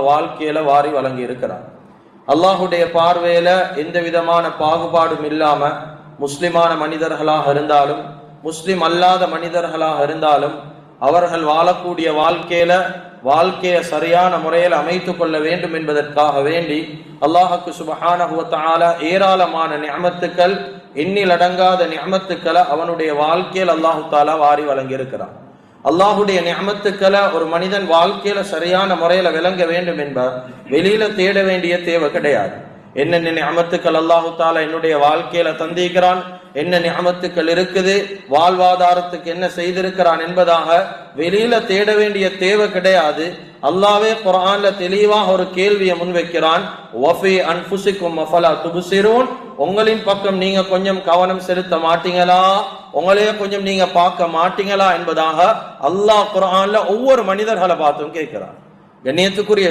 வாழ்க்கையில வாரி வழங்கி இருக்கிறார். அல்லாஹுடைய பார்வையில எந்த விதமான பாகுபாடும் இல்லாம முஸ்லிமான மனிதர்களாக இருந்தாலும் முஸ்லிம் அல்லாத மனிதர்களாக இருந்தாலும் அவர்கள் வாழக்கூடிய வாழ்க்கையை சரியான முறையில் அமைத்துக் கொள்ள வேண்டும் என்பதற்காக வேண்டி அல்லாஹுக்கு சுப்ஹானஹு வ தஆலா ஏராளமான நிஅமத்துக்கள், எண்ணில் அடங்காத நிஅமத்துக்களை அவனுடைய வாழ்க்கையில் அல்லாஹு தஆலா வாரி வழங்கி இருக்கிறான். அல்லாஹுடைய நிஅமத்துக்களை ஒரு மனிதன் வாழ்க்கையில சரியான முறையில விளங்க வேண்டும் என்பார் வெளியில தேட வேண்டிய தேவை கிடையாது. என்னென்ன நிஅமத்துக்கள் அல்லாஹு தஆலா என்னுடைய வாழ்க்கையில தந்திருக்கிறான், என்ன நிஅமத்துக்கள் இருக்குது, வாழ்வாதாரத்துக்கு என்ன செய்திருக்கிறான் என்பதாக வெளியில தேட வேண்டிய தேவை கிடையாது. அல்லாஹ்வே குர்ஆன்ல தெளிவாக ஒரு கேள்வியை முன்வைக்கிறான். வஃபி அன்ஃபுசிக்கும் அஃபலா துப்சிரூன், உங்களின் பக்கம் நீங்க கொஞ்சம் கவனம் செலுத்த மாட்டீங்களா, உங்களையே கொஞ்சம் நீங்க பார்க்க மாட்டீங்களா என்பதாக அல்லாஹ் குர்ஆன்ல ஒவ்வொரு மனிதர்களை பார்த்தும் கேட்கிறான். கண்ணியத்துக்குரிய